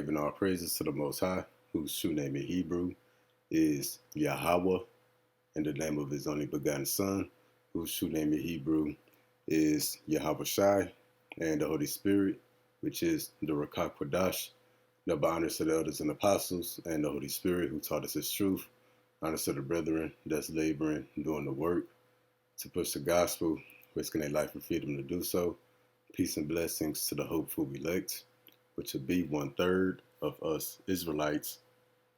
giving all praises to the Most High, whose true name in Hebrew is Yahweh, and the name of his only begotten Son, whose true name in Hebrew is Yahweh Shai, and the Holy Spirit, which is the Rakak Quadash. Double honors to the elders and apostles, and the Holy Spirit, who taught us his truth. Honors to the brethren that's laboring, doing the work to push the gospel, risking their life and freedom to do so. Peace and blessings to the hopeful elect, which would be 1/3 of us Israelites,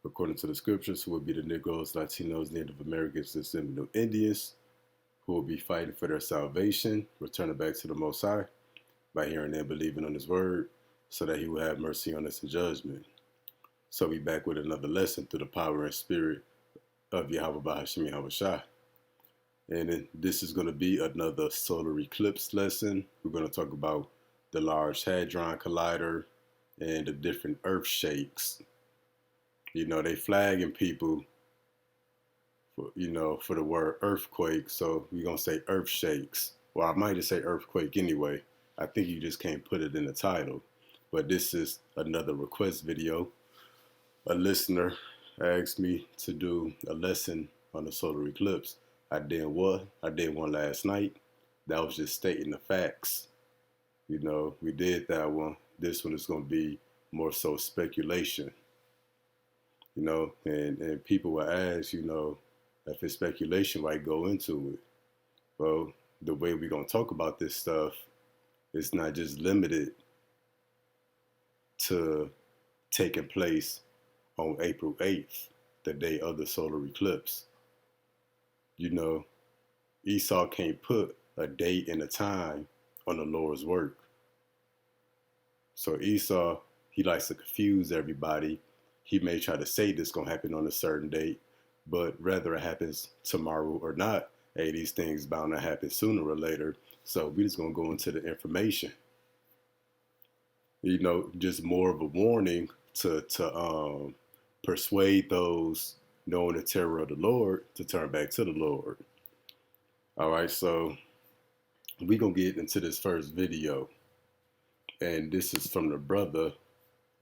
according to the scriptures, who would be the Negroes, Latinos, Native Americans, and Seminole Indians, who will be fighting for their salvation, returning back to the Most High by hearing and believing on his word, so that he will have mercy on us in judgment. So we back with another lesson through the power and spirit of Yahweh Bahashim Yahweh Shai. And this is going to be another solar eclipse lesson. We're going to talk about the Large Hadron Collider and the different earth shakes. You know, they flagging people for, for the word earthquake. So we're going to say earth shakes. Well, I might just say earthquake anyway. I think you just can't put it in the title. But this is another request video. A listener asked me to do a lesson on the solar eclipse. I did one last night. That was just stating the facts. You know, we did that one. This one is going to be more so speculation. You know, and people will ask, if it's speculation, why go into it? Well, the way we're going to talk about this stuff is not just limited to taking place on April 8th, the day of the solar eclipse. You know, Esau can't put a date and a time on the Lord's work. So Esau, he likes to confuse everybody. He may try to say this is going to happen on a certain date, but whether it happens tomorrow or not, hey, these things bound to happen sooner or later. So we're just going to go into the information. You know, just more of a warning to persuade those knowing the terror of the Lord to turn back to the Lord. All right, so we're going to get into this first video. And this is from the brother,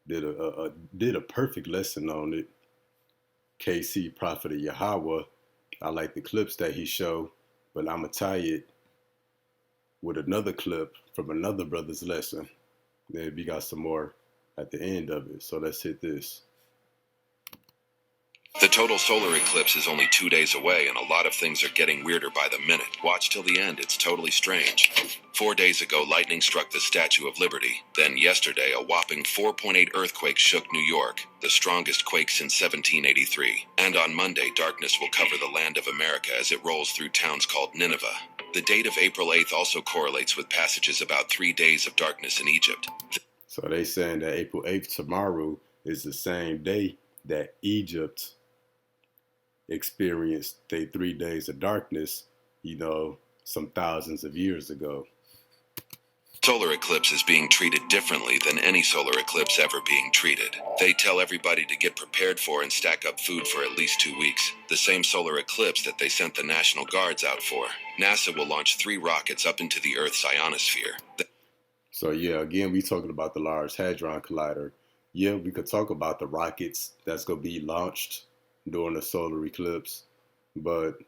did a perfect lesson on it. KC, Prophet of Yahweh. I like the clips that he showed, but I'm going to tie it with another clip from another brother's lesson. Then we got some more at the end of it. So let's hit this. The total solar eclipse is only 2 days away, and a lot of things are getting weirder by the minute. Watch till the end, it's totally strange. 4 days ago, lightning struck the Statue of Liberty. Then yesterday, a whopping 4.8 earthquake shook New York, the strongest quake since 1783. And on Monday, darkness will cover the land of America as it rolls through towns called Nineveh. The date of April 8th also correlates with passages about 3 days of darkness in Egypt. So they saying that April 8th tomorrow is the same day that Egypt experienced their 3 days of darkness, some thousands of years ago. Solar eclipse is being treated differently than any solar eclipse ever being treated. They tell everybody to get prepared for and stack up food for at least 2 weeks. The same solar eclipse that they sent the National Guards out for. NASA will launch 3 rockets up into the Earth's ionosphere. So yeah, again, we talking about the Large Hadron Collider. Yeah, we could talk about the rockets that's going to be launched during the solar eclipse, but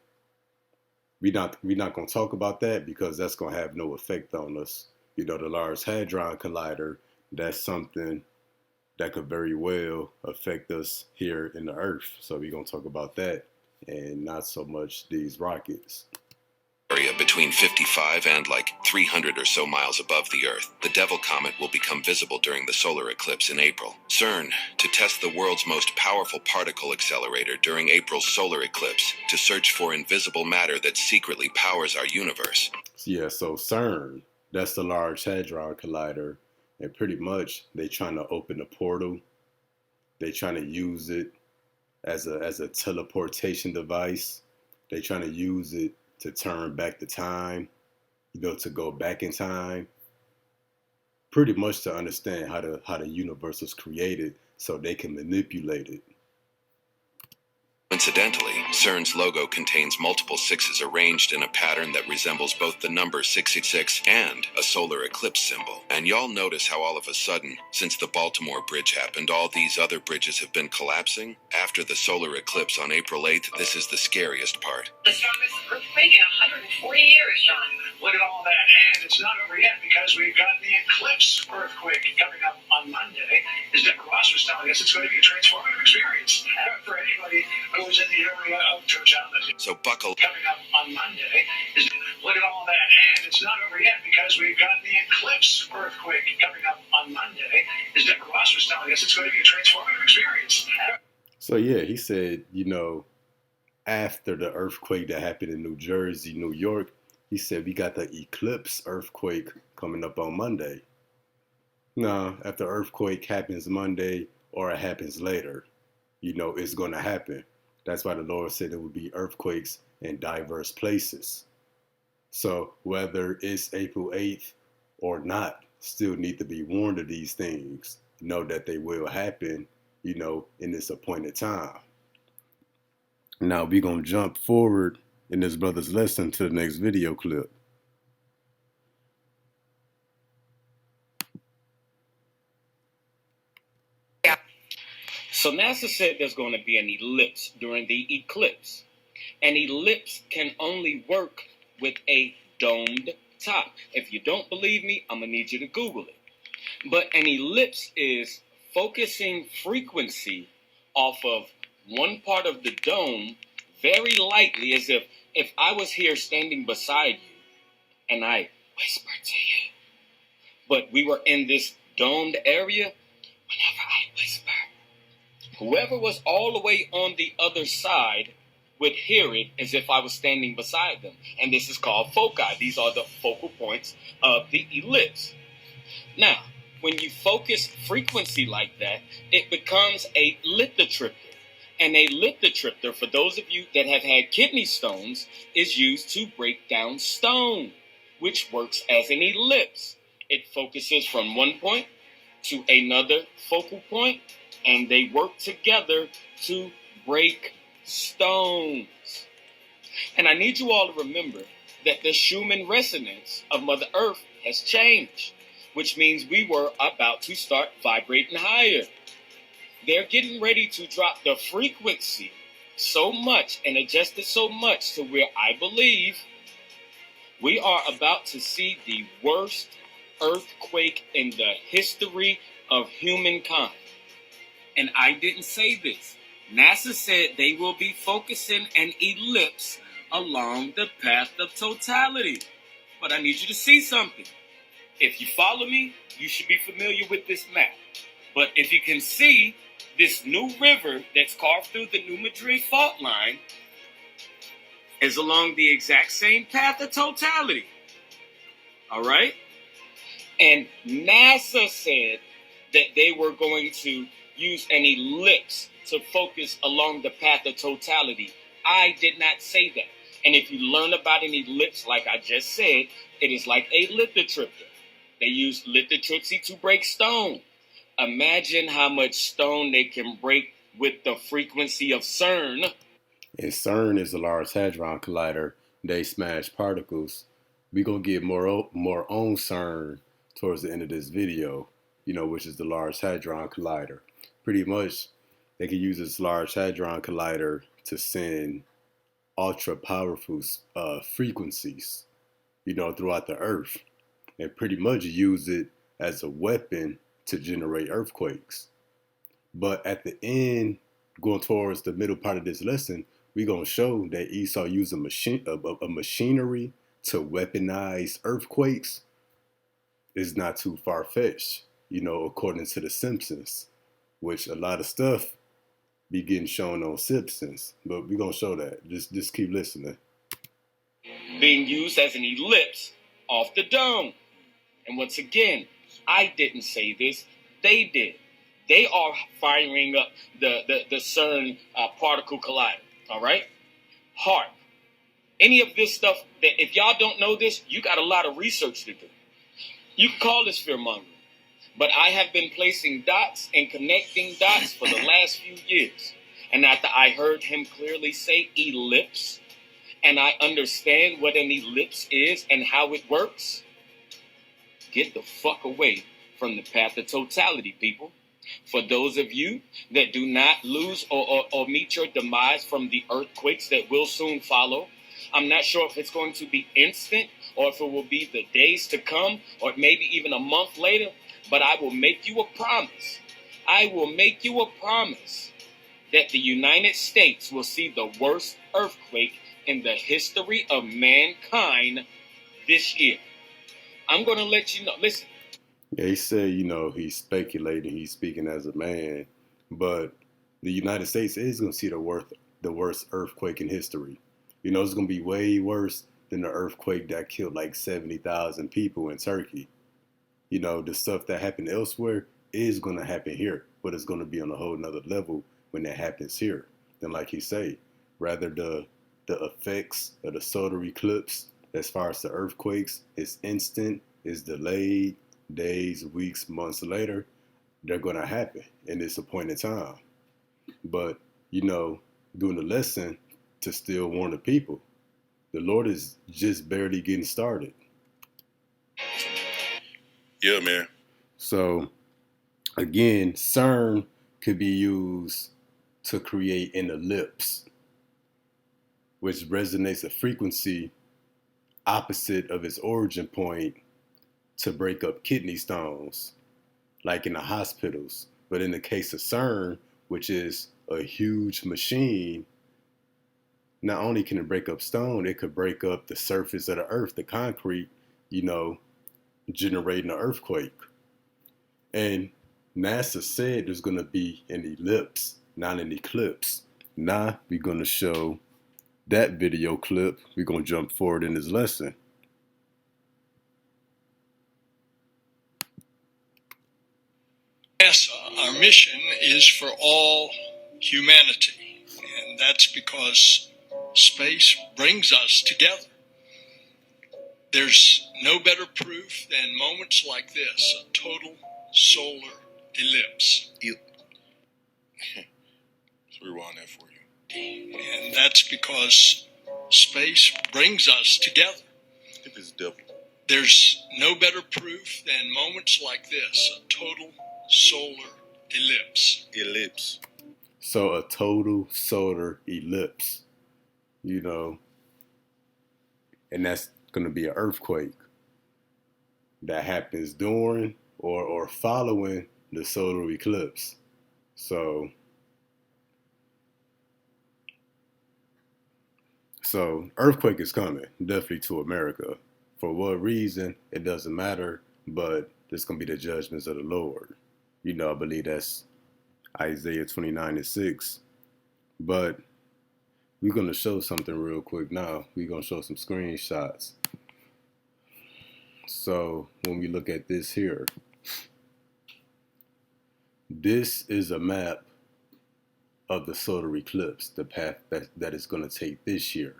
we're not going to talk about that because that's going to have no effect on us. The Large Hadron Collider, that's something that could very well affect us here in the Earth. So we're going to talk about that and not so much these rockets. Area between 55 and 300 or so miles above the Earth. The Devil Comet will become visible during the solar eclipse in April. CERN, to test the world's most powerful particle accelerator during April's solar eclipse, to search for invisible matter that secretly powers our universe. Yeah, so CERN, that's the Large Hadron Collider, and pretty much they trying to open a portal. They trying to use it as a teleportation device. They trying to use it to turn back the time, to go back in time, pretty much to understand how the universe was created so they can manipulate it. Incidentally, CERN's logo contains multiple sixes arranged in a pattern that resembles both the number 666 and a solar eclipse symbol. And y'all notice how all of a sudden, since the Baltimore Bridge happened, all these other bridges have been collapsing? After the solar eclipse on April 8th, this is the scariest part. The strongest earthquake in 140 years, John. Look at all that, and it's not over yet because we've got the Eclipse earthquake coming up on Monday. As Deborah Ross was telling us, it's going to be a transformative experience for anybody who was in the area of totality. So buckle. Coming up on Monday. Look at all that, and it's not over yet because we've got the Eclipse earthquake coming up on Monday. As Deborah Ross was telling us, it's going to be a transformative experience. So yeah, he said, after the earthquake that happened in New Jersey, New York, he said we got the Eclipse earthquake coming up on Monday. No, if the earthquake happens Monday or it happens later, it's going to happen. That's why the Lord said there would be earthquakes in diverse places. So whether it's April 8th or not, still need to be warned of these things. Know that they will happen, in this appointed time. Now we're going to jump forward in this brother's lesson to the next video clip. So NASA said there's going to be an ellipse during the eclipse. An ellipse can only work with a domed top. If you don't believe me, I'm going to need you to Google it. But an ellipse is focusing frequency off of one part of the dome very lightly, as if I was here standing beside you and I whispered to you, but we were in this domed area, whenever I whisper, whoever was all the way on the other side would hear it as if I was standing beside them. And this is called foci. These are the focal points of the ellipse. Now, when you focus frequency like that, it becomes a lithotripter. And a lithotripter, for those of you that have had kidney stones, is used to break down stone, which works as an ellipse. It focuses from one point to another focal point, and they work together to break stones. And I need you all to remember that the Schumann resonance of Mother Earth has changed, which means we were about to start vibrating higher. They're getting ready to drop the frequency so much and adjust it so much to where I believe we are about to see the worst earthquake in the history of humankind. And I didn't say this. NASA said they will be focusing an ellipse along the path of totality. But I need you to see something. If you follow me, you should be familiar with this map. But if you can see, this new river that's carved through the New Madrid fault line is along the exact same path of totality. All right? And NASA said that they were going to use an ellipse to focus along the path of totality. I did not say that. And if you learn about an ellipse, like I just said, it is like a lithotripter. They use lithotripsy to break stone. Imagine how much stone they can break with the frequency of CERN. And CERN is the Large Hadron Collider. They smash particles. We're going to get more on CERN towards the end of this video, which is the Large Hadron Collider. Pretty much, they can use this Large Hadron Collider to send ultra powerful frequencies, throughout the Earth. And pretty much use it as a weapon to generate earthquakes. But at the end, going towards the middle part of this lesson, we're going to show that Esau used a machinery to weaponize earthquakes is not too far-fetched, according to The Simpsons, which a lot of stuff be getting shown on Simpsons. But we're going to show that. Just keep listening. Being used as an ellipse off the dome. And once again, I didn't say this. They did. They are firing up the CERN particle collider. All right? HARP. Any of this stuff, that if y'all don't know this, you got a lot of research to do. You can call this fear-mongering. But I have been placing dots and connecting dots for the last few years. And after I heard him clearly say ellipse, and I understand what an ellipse is and how it works, get the fuck away from the path of totality, people. For those of you that do not lose or meet your demise from the earthquakes that will soon follow, I'm not sure if it's going to be instant or if it will be the days to come or maybe even a month later, but I will make you a promise. I will make you a promise that the United States will see the worst earthquake in the history of mankind this year. I'm going to let you know. Listen. Yeah, he said, he's speculating, he's speaking as a man, but the United States is going to see the worst earthquake in history. It's going to be way worse than the earthquake that killed like 70,000 people in Turkey. The stuff that happened elsewhere is going to happen here, but it's going to be on a whole nother level when that happens here. Then, like he say, rather the effects of the solar eclipse, as far as the earthquakes, is instant, is delayed, days, weeks, months later, they're going to happen in this appointed time. But, doing the lesson to still warn the people, the Lord is just barely getting started. Yeah, man. So, again, CERN could be used to create an ellipse, which resonates a frequency opposite of its origin point to break up kidney stones, like in the hospitals. But in the case of CERN, which is a huge machine, not only can it break up stone, it could break up the surface of the earth, the concrete, generating an earthquake. And NASA said there's going to be an ellipse, not an eclipse. Now we're going to show that video clip. We're going to jump forward in this lesson. NASA, our mission is for all humanity, and that's because space brings us together. There's no better proof than moments like this, a total solar ellipse. Let's rewind that for you. And that's because space brings us together. Get this devil. There's no better proof than moments like this, a total solar ellipse. Ellipse. So a total solar ellipse, and that's going to be an earthquake that happens during or following the solar eclipse. So earthquake is coming, definitely to America. For what reason, it doesn't matter, but it's going to be the judgments of the Lord. I believe that's Isaiah 29:6. But we're going to show something real quick now. We're going to show some screenshots. So when we look at this here, this is a map of the solar eclipse, the path that is going to take this year.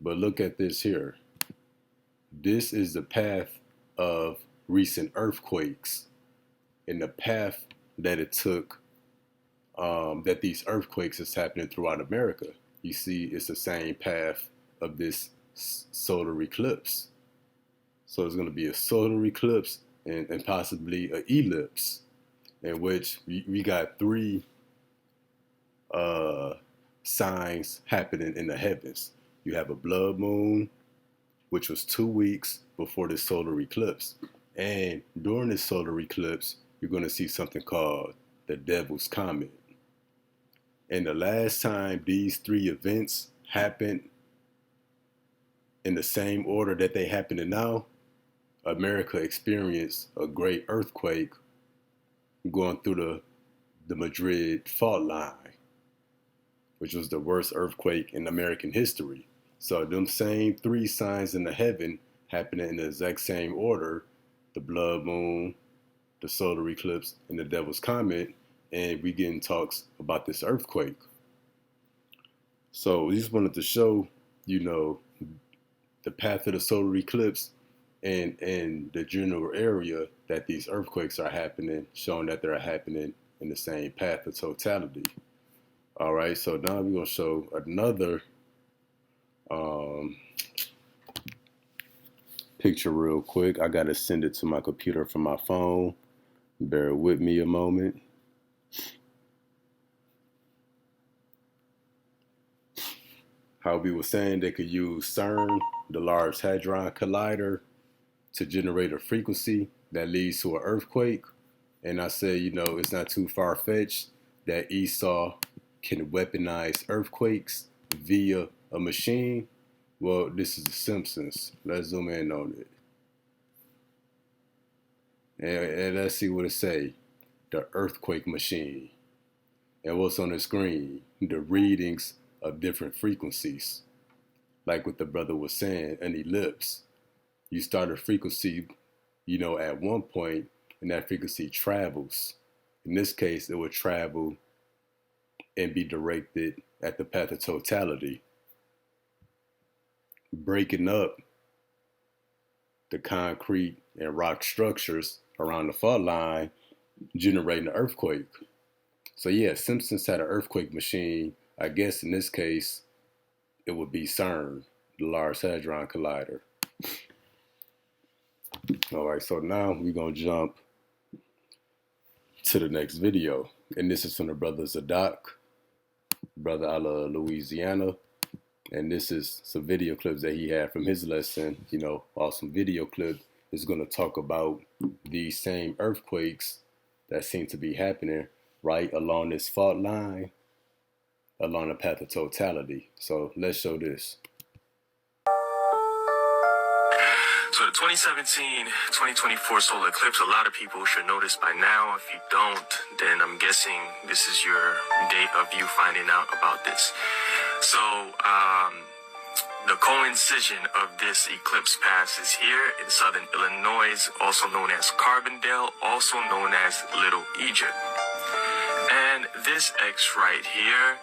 But look at this here. This is the path of recent earthquakes and the path that it took, that these earthquakes is happening throughout America. You see, it's the same path of this solar eclipse. So it's going to be a solar eclipse and possibly an ellipse, in which we got three signs happening in the heavens. You have a blood moon, which was 2 weeks before this solar eclipse. And during this solar eclipse, you're going to see something called the Devil's Comet. And the last time these three events happened in the same order that they happening now, America experienced a great earthquake going through the Madrid fault line, which was the worst earthquake in American history. So them same three signs in the heaven happening in the exact same order, the blood moon, the solar eclipse, and the Devil's Comet, and we getting talks about this earthquake. So we just wanted to show, the path of the solar eclipse and the general area that these earthquakes are happening, showing that they're happening in the same path of totality. All right, so now we're gonna show another picture real quick. I gotta send it to my computer from my phone. Bear with me a moment. How we were saying they could use CERN, the Large Hadron Collider, to generate a frequency that leads to an earthquake. And I said, you know, it's not too far-fetched that Esau can weaponize earthquakes via a machine. Well, this is The Simpsons. Let's zoom in on it. And let's see what it say. The earthquake machine. And what's on the screen? The readings of different frequencies. Like what the brother was saying, an ellipse. You start a frequency, you know, at one point, and that frequency travels. In this case, it would travel and be directed at the path of totality, breaking up the concrete and rock structures around the fault line, generating an earthquake. So yeah, Simpsons had an earthquake machine. I guess in this case, it would be CERN, the Large Hadron Collider. All right, so now we're gonna jump to the next video. And this is from the brother Zadok, brother out of Louisiana. And this is some video clips that he had from his lesson. You know, awesome video clip is gonna talk about these same earthquakes that seem to be happening right along this fault line, along the path of totality. So let's show this. So the 2017-2024 solar eclipse, a lot of people should notice by now. If you don't, then I'm guessing this is your date of you finding out about this. So the coincision of this eclipse pass is here in southern Illinois, also known as Carbondale, also known as Little Egypt. And this X right here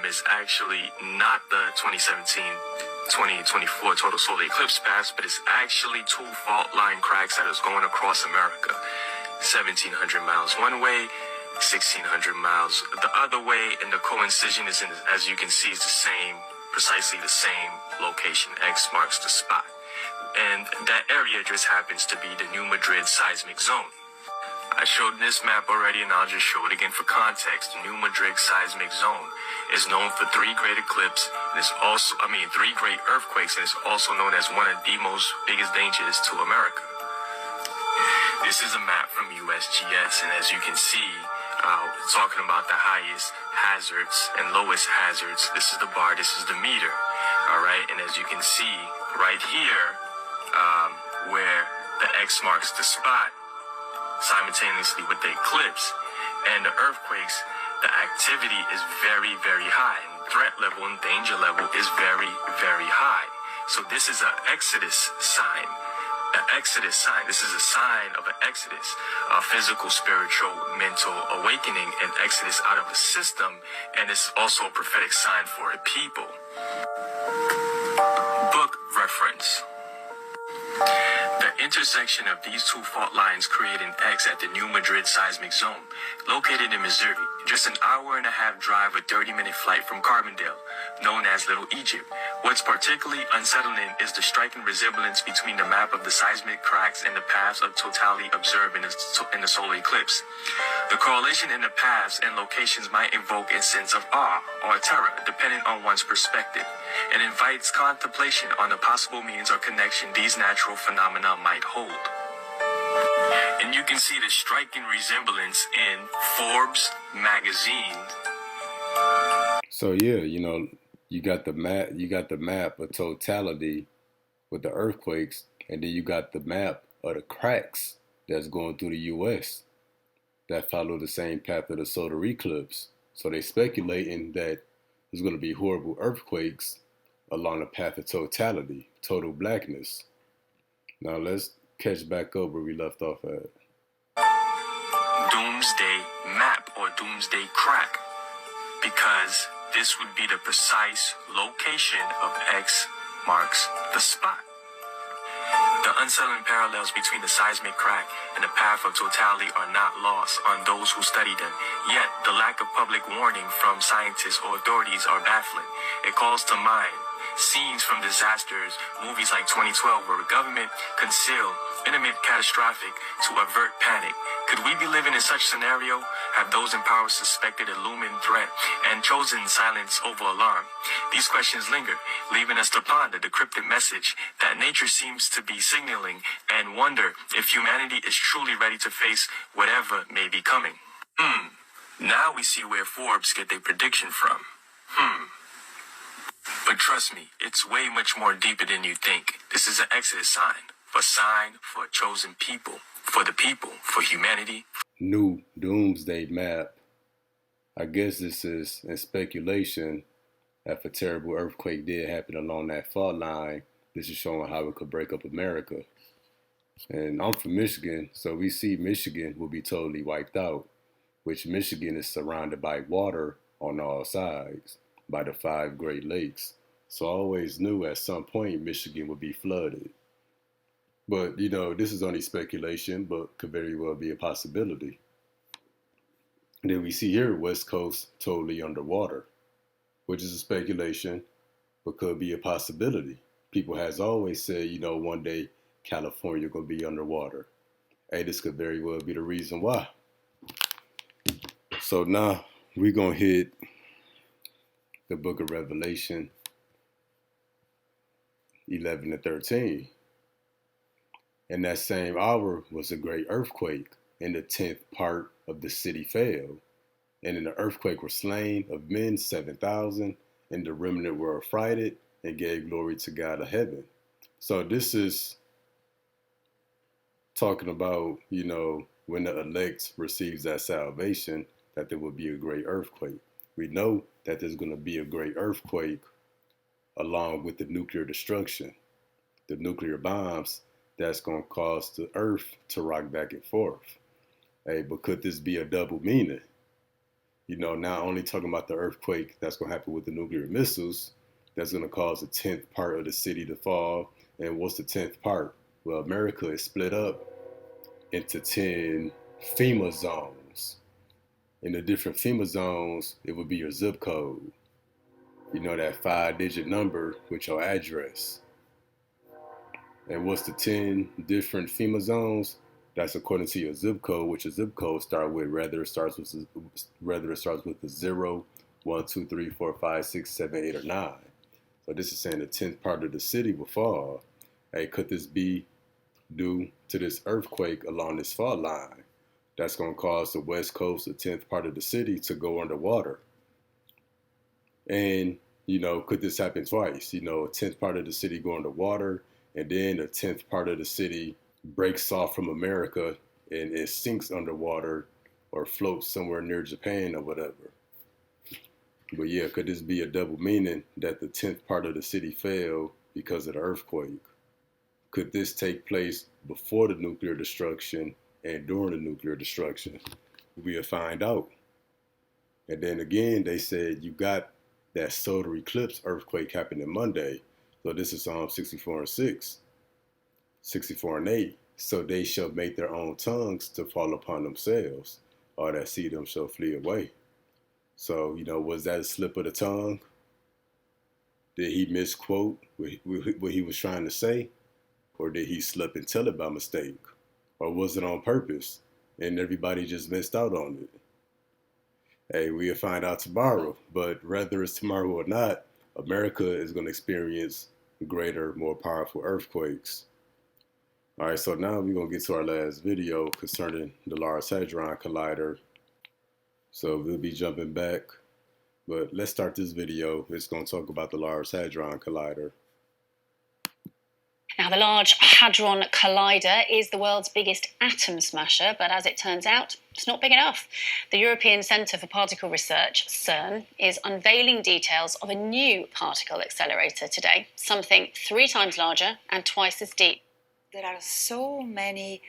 is actually not the 2017-2024 total solar eclipse pass, but it's actually two fault line cracks that is going across America. 1,700 miles one way, 1,600 miles the other way, and the coincision is, as you can see, is the same, precisely the same location. X marks the spot. And that area just happens to be the New Madrid seismic zone. I showed this map already, and I'll just show it again for context. The New Madrid seismic zone is known for three great eclipses, and it's also, three great earthquakes, and it's also known as one of the most biggest dangers to America. This is a map from USGS, and as you can see, talking about the highest hazards and lowest hazards. This is the bar, this is the meter, all right? And as you can see right here, where the X marks the spot, simultaneously with the eclipse and the earthquakes, the activity is very, very high, and threat level and danger level is very, very high. So this is an Exodus sign. An Exodus sign. This is a sign of an Exodus, a physical, spiritual, mental awakening, an Exodus out of a system, and it's also a prophetic sign for a people. Book reference. The intersection of these two fault lines create an X at the New Madrid seismic zone, located in Missouri, just an hour-and-a-half drive or 30-minute flight from Carbondale, known as Little Egypt. What's particularly unsettling is the striking resemblance between the map of the seismic cracks and the paths of totality observed in the solar eclipse. The correlation in the paths and locations might invoke a sense of awe or terror, depending on one's perspective, and invites contemplation on the possible means or connection these natural phenomena might hold. And you can see the striking resemblance in Forbes magazine. So yeah, you know, you got the map of totality with the earthquakes, and then you got the map of the cracks that's going through the US that follow the same path of the solar eclipse. So they speculating that there's going to be horrible earthquakes along the path of totality, total blackness. Now let's catch back up where we left off at. Doomsday map or doomsday crack, because this would be the precise location of X marks the spot. The unsettling parallels between the seismic crack and the path of totality are not lost on those who study them, yet the lack lack of public warning from scientists or authorities are baffling. It calls to mind scenes from disasters, movies like 2012, where the government concealed imminent catastrophic to avert panic. Could we be living in such scenario? Have those in power suspected a looming threat and chosen silence over alarm? These questions linger, leaving us to ponder the cryptic message that nature seems to be signaling, and wonder if humanity is truly ready to face whatever may be coming. Now we see where Forbes get their prediction from. But trust me, it's way much more deeper than you think. This is an Exodus sign for a chosen people, for humanity. New doomsday map. I guess this is in speculation. If a terrible earthquake did happen along that fault line, this is showing how it could break up America. And I'm from Michigan, so we see Michigan will be totally wiped out, which Michigan is surrounded by water on all sides, by the 5 Great Lakes. So I always knew at some point Michigan would be flooded. But, this is only speculation, but could very well be a possibility. And then we see here West Coast totally underwater, which is a speculation, but could be a possibility. People has always said, one day California gonna be underwater. Hey, this could very well be the reason why. So now we're gonna hit the book of Revelation 11 and 13. In that same hour was a great earthquake, and the 10th part of the city fell. And in the earthquake were slain of men 7,000, and the remnant were affrighted and gave glory to God of heaven. So this is talking about, when the elect receives that salvation, that there will be a great earthquake. We know that there's going to be a great earthquake along with the nuclear destruction, the nuclear bombs that's going to cause the earth to rock back and forth. Hey, but could this be a double meaning? Not only talking about the earthquake that's going to happen with the nuclear missiles, that's going to cause the 10th part of the city to fall. And what's the 10th part? Well, America is split up into 10 FEMA zones. In the different FEMA zones, it would be your zip code. That 5-digit number with your address. And what's the 10 different FEMA zones? That's according to your zip code, which your zip code start with, whether it starts with the 0, 1, 2, 3, 4, 5, 6, 7, 8, or 9. So this is saying the 10th part of the city will fall. Hey, could this be due to this earthquake along this fault line? That's going to cause the West Coast, the 10th part of the city, to go underwater. And, could this happen twice? A 10th part of the city go underwater, and then the 10th part of the city breaks off from America and it sinks underwater or floats somewhere near Japan or whatever. But yeah, could this be a double meaning that the 10th part of the city fell because of the earthquake? Could this take place before the nuclear destruction and during the nuclear destruction? We'll find out. And then again, they said you got that solar eclipse earthquake happening Monday. So this is Psalm 64 and 6. 64 and 8, so they shall make their own tongues to fall upon themselves, or that see them shall flee away. So, was that a slip of the tongue? Did he misquote what he was trying to say? Or did he slip and tell it by mistake? Or was it on purpose and everybody just missed out on it? Hey, we'll find out tomorrow. But whether it's tomorrow or not, America is going to experience greater, more powerful earthquakes. All right, so now we're going to get to our last video concerning the Large Hadron Collider. So we'll be jumping back, but let's start this video. It's going to talk about the Large Hadron Collider. Now, the Large Hadron Collider is the world's biggest atom smasher, but as it turns out, it's not big enough. The European Centre for Particle Research, CERN, is unveiling details of a new particle accelerator today, something 3 times larger and twice as deep. There are so many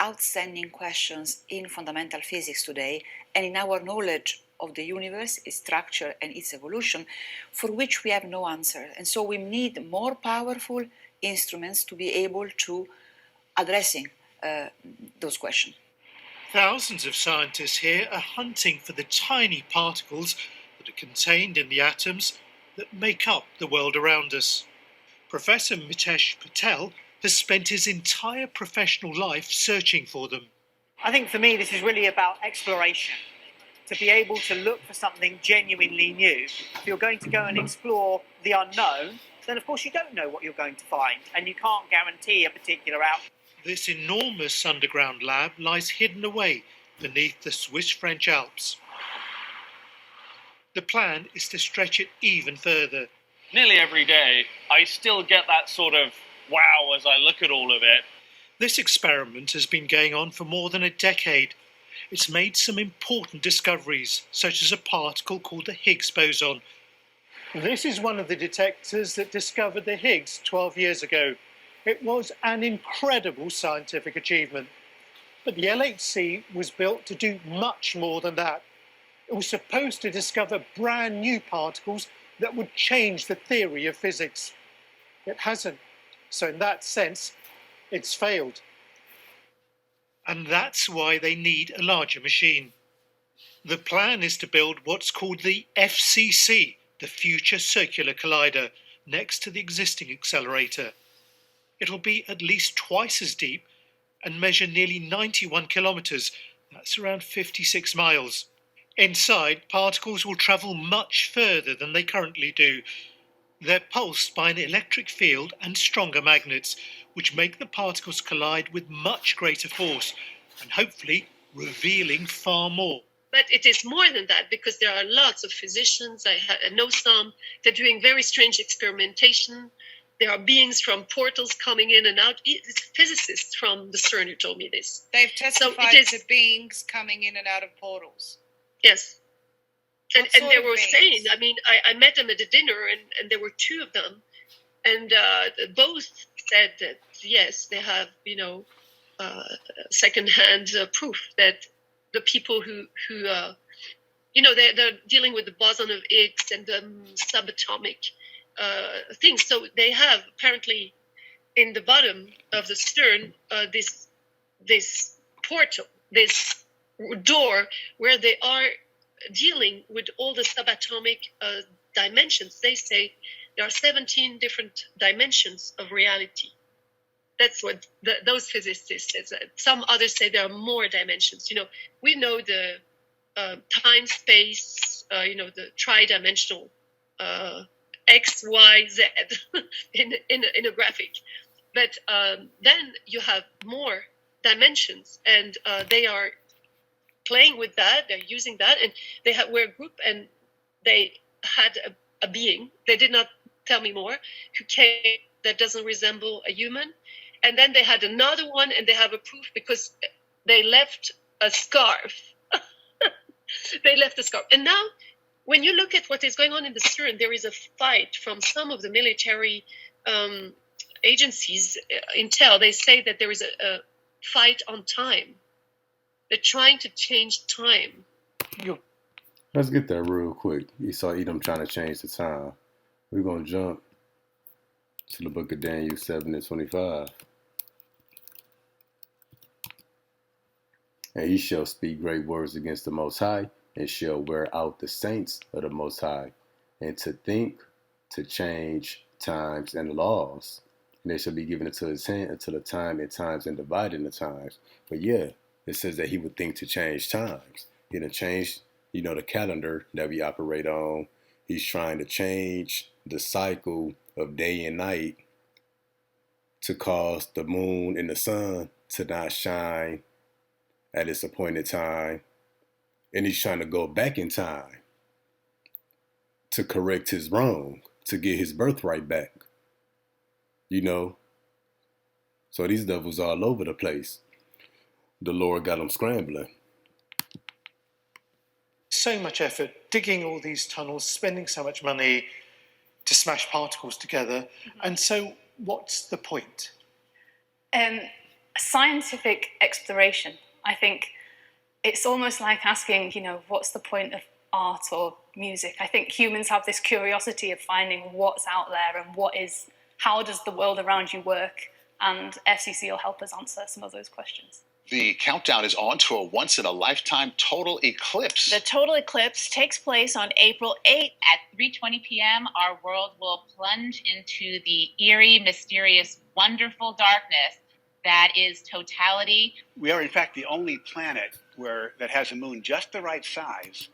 outstanding questions in fundamental physics today and in our knowledge of the universe, its structure and its evolution, for which we have no answer. And so we need more powerful instruments to be able to addressing those questions. Thousands of scientists here are hunting for the tiny particles that are contained in the atoms that make up the world around us. Professor Mitesh Patel has spent his entire professional life searching for them. I think for me this is really about exploration. To be able to look for something genuinely new. If you're going to go and explore the unknown, then of course you don't know what you're going to find, and you can't guarantee a particular outcome. This enormous underground lab lies hidden away beneath the Swiss-French Alps. The plan is to stretch it even further. Nearly every day, I still get that sort of wow as I look at all of it. This experiment has been going on for more than a decade. It's made some important discoveries, such as a particle called the Higgs boson. This is one of the detectors that discovered the Higgs 12 years ago. It was an incredible scientific achievement. But the LHC was built to do much more than that. It was supposed to discover brand new particles that would change the theory of physics. It hasn't. So in that sense, it's failed. And that's why they need a larger machine. The plan is to build what's called the FCC, the Future Circular Collider, next to the existing accelerator. It'll be at least twice as deep and measure nearly 91 kilometres, that's around 56 miles. Inside, particles will travel much further than they currently do. They're pulsed by an electric field and stronger magnets, which make the particles collide with much greater force and hopefully revealing far more. But it is more than that, because there are lots of physicians, I know some, they're doing very strange experimentation. There are beings from portals coming in and out. It's physicists from the CERN who told me this. They've testified to beings coming in and out of portals. Yes. And they were saying, I mean, I met them at a dinner, and there were two of them. And both said that, yes, they have, secondhand proof that the people who they're dealing with the boson of Higgs and the subatomic things. So they have apparently in the bottom of the CERN this portal, this door where they are dealing with all the subatomic dimensions. They say there are 17 different dimensions of reality. That's what those physicists say. Some others say there are more dimensions. We know the time, space, the tridimensional X, Y, Z in a graphic. But then you have more dimensions, and they are playing with that. They're using that, and we're a group, and they had a being. They did not tell me more. Who came that doesn't resemble a human, and then they had another one, and they have a proof because they left a scarf. They left a scarf, and now, when you look at what is going on in the CERN, there is a fight from some of the military agencies. Intel, they say that there is a fight on time. They're trying to change time. Let's get there real quick. You saw Edom trying to change the time. We're going to jump to the book of Daniel 7:25. And he shall speak great words against the Most High, and shall wear out the saints of the Most High, and to think to change times and laws. And they shall be given into his hand until the time and times and divided the times. But yeah, it says that he would think to change times. He done changed, the calendar that we operate on. He's trying to change the cycle of day and night to cause the moon and the sun to not shine at its appointed time. And he's trying to go back in time to correct his wrong, to get his birthright back. So these devils all over the place. The Lord got them scrambling. So much effort, digging all these tunnels, spending so much money to smash particles together. Mm-hmm. And so what's the point? Scientific exploration. I think it's almost like asking, what's the point of art or music? I think humans have this curiosity of finding what's out there and how does the world around you work? And FCC will help us answer some of those questions. The countdown is on to a once-in-a-lifetime total eclipse. The total eclipse takes place on April 8th. At 3:20 p.m., our world will plunge into the eerie, mysterious, wonderful darkness that is totality. We are, in fact, the only planet that has a moon just the right size.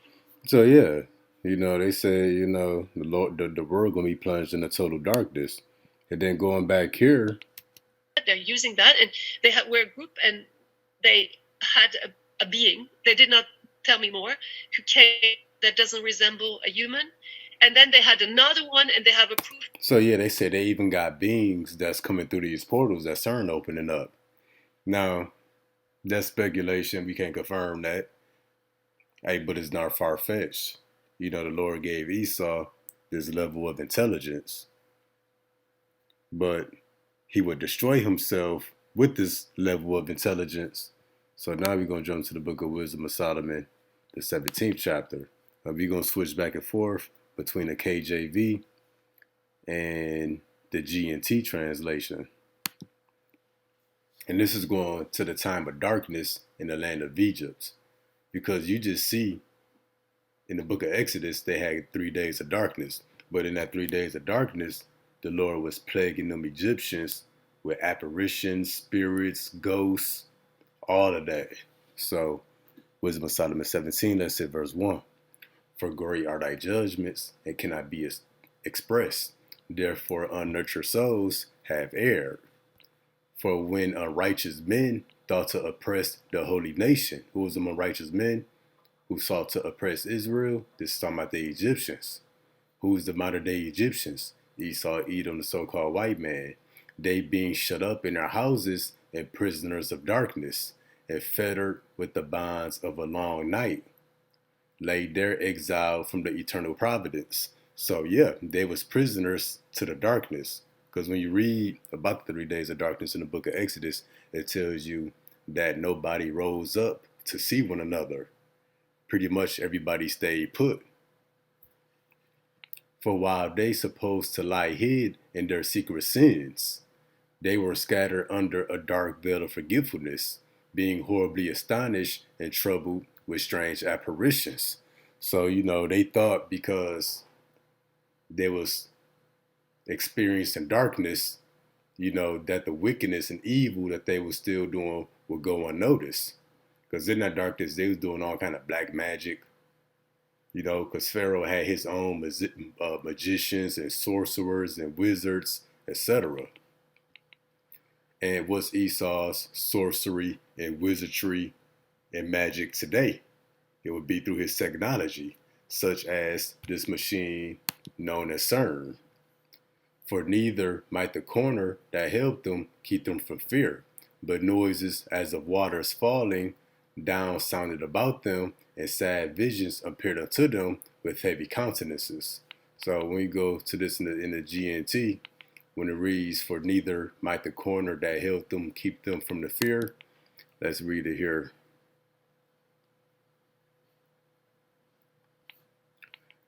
So yeah, they say, the world gonna be plunged into total darkness. And then going back here, they're using that, and we're a group, and they had a being. They did not tell me more, who came that doesn't resemble a human. And then they had another one, and they have a proof. So yeah, they say they even got beings that's coming through these portals that CERN opening up. Now, that's speculation. We can't confirm that. Hey, but it's not far-fetched. The Lord gave Esau this level of intelligence, but he would destroy himself with this level of intelligence. So now we're going to jump to the Book of Wisdom of Solomon, the 17th chapter. We're going to switch back and forth between the KJV and the G&T translation. And this is going to the time of darkness in the land of Egypt. Because you just see in the book of Exodus, they had 3 days of darkness. But in that 3 days of darkness, the Lord was plaguing them Egyptians with apparitions, spirits, ghosts, all of that. So, Wisdom of Solomon 17, let's say verse 1. For great are thy judgments, and cannot be expressed. Therefore unnurtured souls have erred. For when unrighteous men thought to oppress the holy nation, who was the unrighteous men who sought to oppress Israel? This is talking about the Egyptians. Who's the modern day Egyptians? Esau, Edom, the so-called white man. They being shut up in their houses and prisoners of darkness, and fettered with the bonds of a long night, laid there exiled from the eternal providence. So yeah, they was prisoners to the darkness. Because when you read about the 3 days of darkness in the book of Exodus, it tells you that nobody rose up to see one another. Pretty much everybody stayed put. For while they supposed to lie hid in their secret sins, they were scattered under a dark veil of forgetfulness, being horribly astonished and troubled with strange apparitions. So, they thought because they was experiencing darkness, that the wickedness and evil that they were still doing would go unnoticed. Because in that darkness, they was doing all kind of black magic, because Pharaoh had his own magicians and sorcerers and wizards, etc. And what's Esau's sorcery and wizardry and magic today? It would be through his technology, such as this machine known as CERN. For neither might the corner that held them keep them from fear, but noises as of waters falling down sounded about them, and sad visions appeared unto them with heavy countenances. So when you go to this in the GNT, when it reads, for neither might the corner that held them keep them from the fear, let's read it here.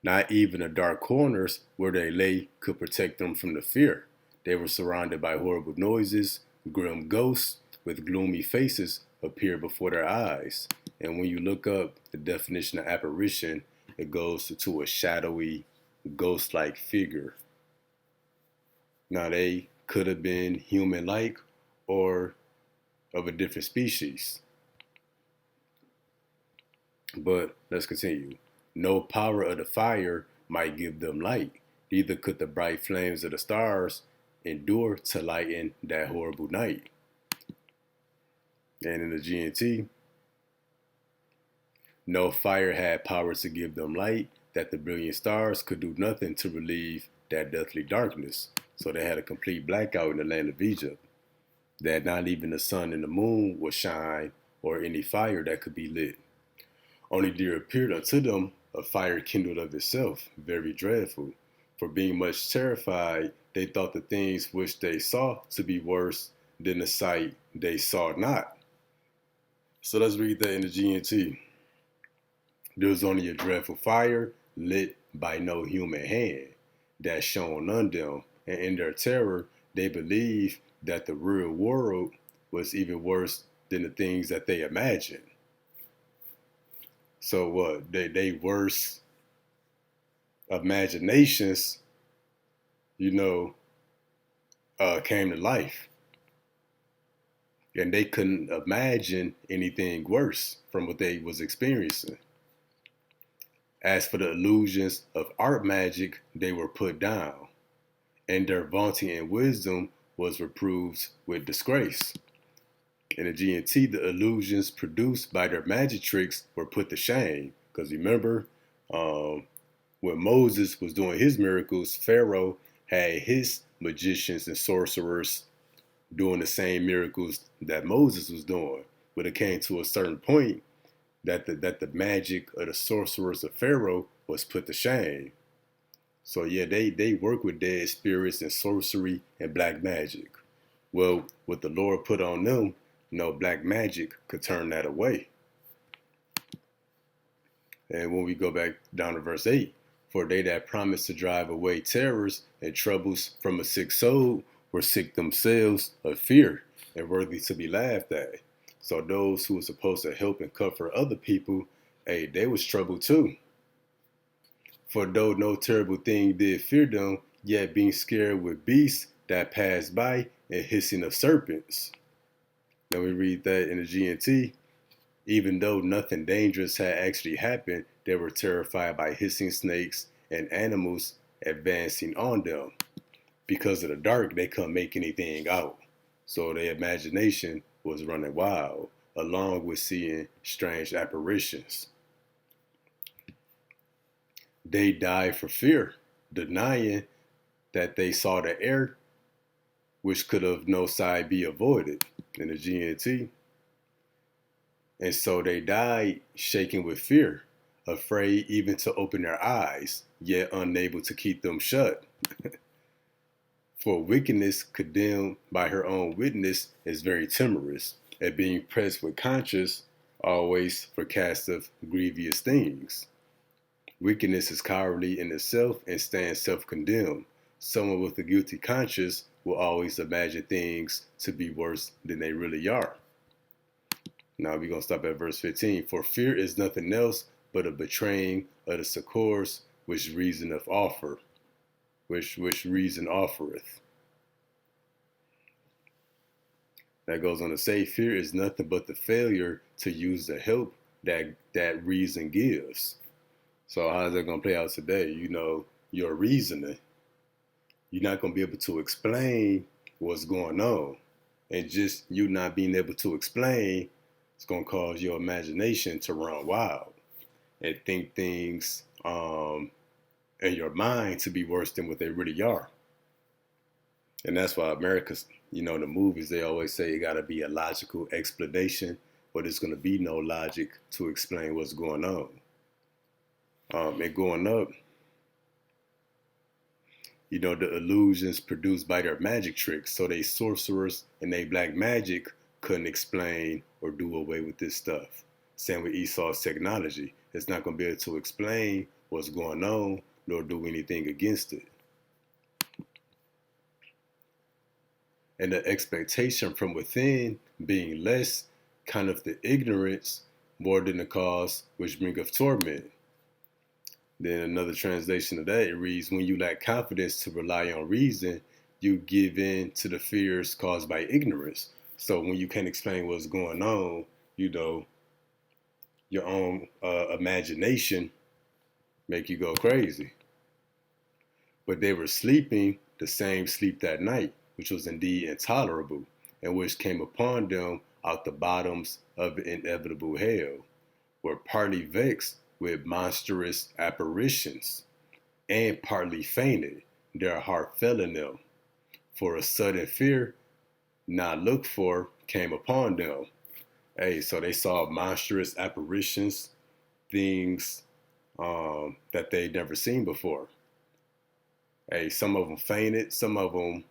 Not even the dark corners where they lay could protect them from the fear. They were surrounded by horrible noises. Grim ghosts with gloomy faces appeared before their eyes. And when you look up the definition of apparition, it goes to a shadowy, ghost-like figure. Now, they could have been human-like or of a different species. But let's continue. No power of the fire might give them light, neither could the bright flames of the stars endure to lighten that horrible night. And in the GNT, no fire had power to give them light, that the brilliant stars could do nothing to relieve that deathly darkness. So they had a complete blackout in the land of Egypt, that not even the sun and the moon would shine, or any fire that could be lit. Only there appeared unto them a fire kindled of itself, very dreadful. For being much terrified, they thought the things which they saw to be worse than the sight they saw not. So let's read that in the GNT. There was only a dreadful fire lit by no human hand that shone on them, and in their terror they believed that the real world was even worse than the things that they imagine. So what? They worst imaginations, came to life. And they couldn't imagine anything worse from what they was experiencing. As for the illusions of art magic, they were put down, and their vaunting and wisdom was reproved with disgrace. In the GNT, the illusions produced by their magic tricks were put to shame. Because remember, when Moses was doing his miracles, Pharaoh had his magicians and sorcerers doing the same miracles that Moses was doing. But it came to a certain point that the magic of the sorcerers of Pharaoh was put to shame. So yeah, they work with dead spirits and sorcery and black magic. Well, what the Lord put on them, black magic could turn that away. And when we go back down to verse 8, for they that promised to drive away terrors and troubles from a sick soul were sick themselves of fear and worthy to be laughed at. So those who were supposed to help and comfort other people, hey, they was troubled too. For though no terrible thing did fear them, yet being scared with beasts that passed by and hissing of serpents. Now we read that in the GNT. Even though nothing dangerous had actually happened, they were terrified by hissing snakes and animals advancing on them. Because of the dark, they couldn't make anything out. So their imagination was running wild, along with seeing strange apparitions. They died for fear, denying that they saw the air, which could of no side be avoided in the GNT. And so they died shaking with fear, afraid even to open their eyes, yet unable to keep them shut. For wickedness condemned by her own witness is very timorous, and being pressed with conscience always forecasteth grievous things. Wickedness is cowardly in itself and stands self-condemned. Someone with a guilty conscience will always imagine things to be worse than they really are. Now we're going to stop at verse 15. For fear is nothing else but a betraying of the succors which reason offereth. Which reason offereth. That goes on to say, fear is nothing but the failure to use the help that reason gives. So how is that going to play out today? Your reasoning. You're not going to be able to explain what's going on. And just you not being able to explain, it's going to cause your imagination to run wild and think things in your mind to be worse than what they really are. And that's why America's, the movies, they always say it got to be a logical explanation, but there's going to be no logic to explain what's going on. And going up, the illusions produced by their magic tricks. So they sorcerers and they black magic couldn't explain or do away with this stuff. Same with Esau's technology. It's not going to be able to explain what's going on nor do anything against it. And the expectation from within being less kind of the ignorance more than the cause which bringeth torment. Then another translation of that, it reads, when you lack confidence to rely on reason, you give in to the fears caused by ignorance. So when you can't explain what's going on, your own imagination make you go crazy. But they were sleeping the same sleep that night, which was indeed intolerable, and which came upon them out the bottoms of inevitable hell, were partly vexed with monstrous apparitions, and partly fainted, their heart failing them. For a sudden fear, not looked for, came upon them. Hey, so they saw monstrous apparitions, things that they'd never seen before. Hey, some of them fainted, some of them,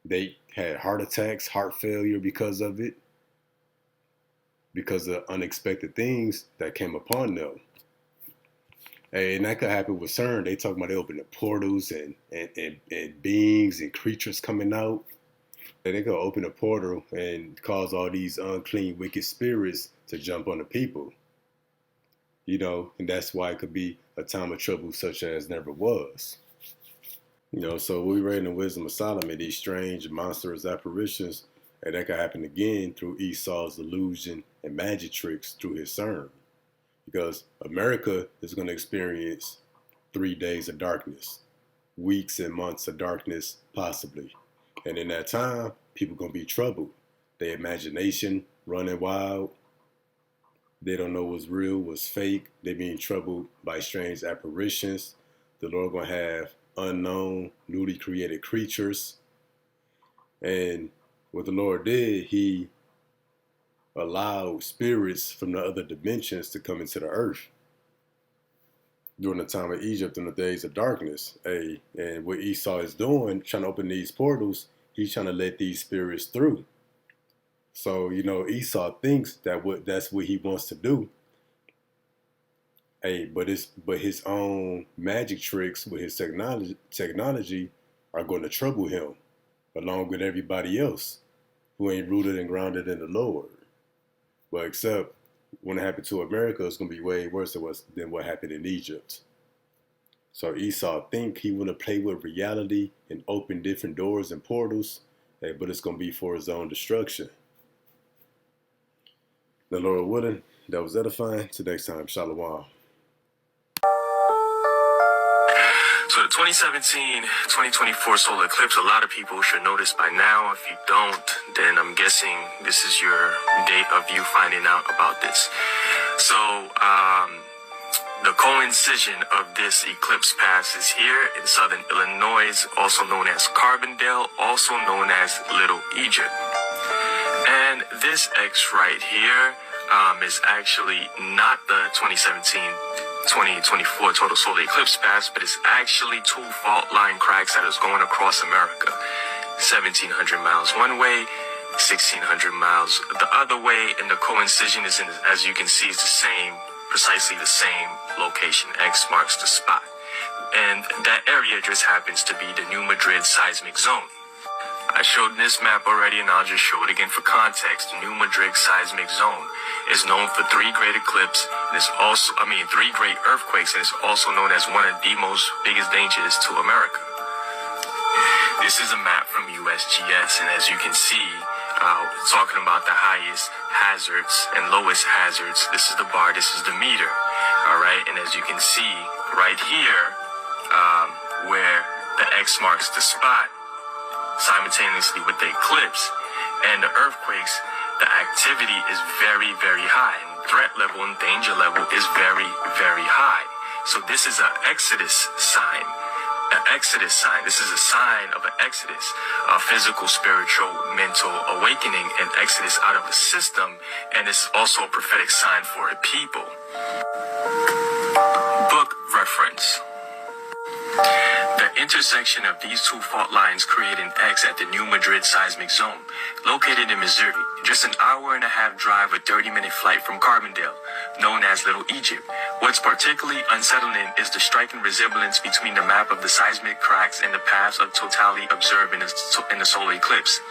they had heart attacks, heart failure because of it, because of unexpected things that came upon them. Hey, and that could happen with CERN. They talk about they open the portals and beings and creatures coming out. And they're going to open a portal and cause all these unclean, wicked spirits to jump on the people. You know, and that's why it could be a time of trouble such as never was. You know, so we read in the Wisdom of Solomon, these strange, monstrous apparitions, and that could happen again through Esau's illusion and magic tricks through his CERN. Because America is going to experience 3 days of darkness, weeks and months of darkness, possibly. And in that time, people going to be troubled. Their imagination running wild. They don't know what's real, what's fake. They're being troubled by strange apparitions. The Lord going to have unknown, newly created creatures. And what the Lord did, he allowed spirits from the other dimensions to come into the earth during the time of Egypt in the days of darkness. And what Esau is doing, trying to open these portals, he's trying to let these spirits through. So, you know, Esau thinks that's what he wants to do. But his own magic tricks with his technology are going to trouble him, along with everybody else who ain't rooted and grounded in the Lord. But except when it happened to America, it's going to be way worse than what happened in Egypt. So Esau think he want to play with reality and open different doors and portals, but it's going to be for his own destruction. The Lord willing, that was edifying. Till next time, Shalom. So the 2017-2024 solar eclipse, a lot of people should notice by now. If you don't, then I'm guessing this is your date of you finding out about this. So the coincision of this eclipse pass is here in southern Illinois, also known as Carbondale, also known as Little Egypt. And this X right here is actually not the 2017-2024 total solar eclipse pass, but it's actually 2 fault line cracks that is going across America. 1,700 miles one way, 1,600 miles the other way, and the coincision is, as you can see, is precisely the same location. X marks the spot. And that area just happens to be the New Madrid seismic zone. I showed this map already, and I'll just show it again for context. The New Madrid seismic zone is known for 3 great eclipses, and it's also, 3 great earthquakes, and it's also known as one of the most biggest dangers to America. This is a map from USGS, and as you can see, talking about the highest hazards and lowest hazards. This is the bar, this is the meter. All right, and as you can see right here, where the X marks the spot, simultaneously with the eclipse and the earthquakes, the activity is very, very high, and threat level and danger level is very, very high. So this is an Exodus sign. An Exodus sign. This is a sign of an Exodus, a physical, spiritual, mental awakening, and Exodus out of a system, and it's also a prophetic sign for a people. Book reference. The intersection of these 2 fault lines create an X at the New Madrid seismic zone, located in Missouri, just an hour-and-a-half drive, a 30-minute flight from Carbondale, known as Little Egypt. What's particularly unsettling is the striking resemblance between the map of the seismic cracks and the paths of totality observed in the solar eclipse.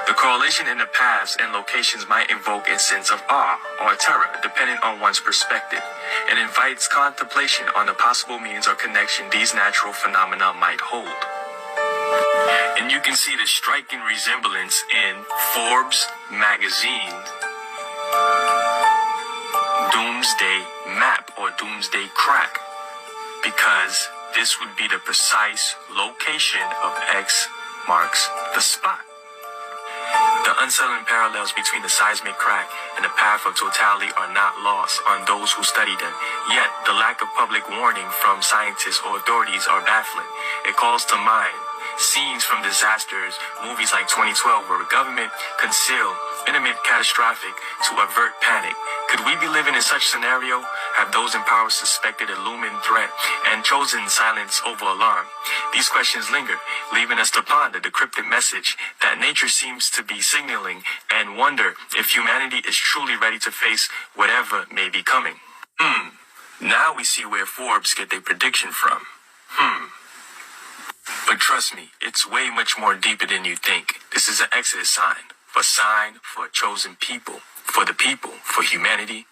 The correlation in the paths and locations might invoke a sense of awe or terror, depending on one's perspective. It invites contemplation on the possible means or connection these natural phenomena might hold. And you can see the striking resemblance in Forbes magazine Doomsday Map or Doomsday Crack, because this would be the precise location of X marks the spot. The unsettling parallels between the seismic crack and the path of totality are not lost on those who study them. Yet, the lack of public warning from scientists or authorities are baffling. It calls to mind scenes from disasters, movies like 2012, where the government concealed imminent catastrophic to avert panic. Could we be living in such scenario? Have those in power suspected a looming threat and chosen silence over alarm? These questions linger, leaving us to ponder the cryptic message that nature seems to be signaling, and wonder if humanity is truly ready to face whatever may be coming. Now we see where Forbes get their prediction from. But trust me, it's way much more deeper than you think. This is an Exodus sign. A sign for a chosen people. For the people. For humanity.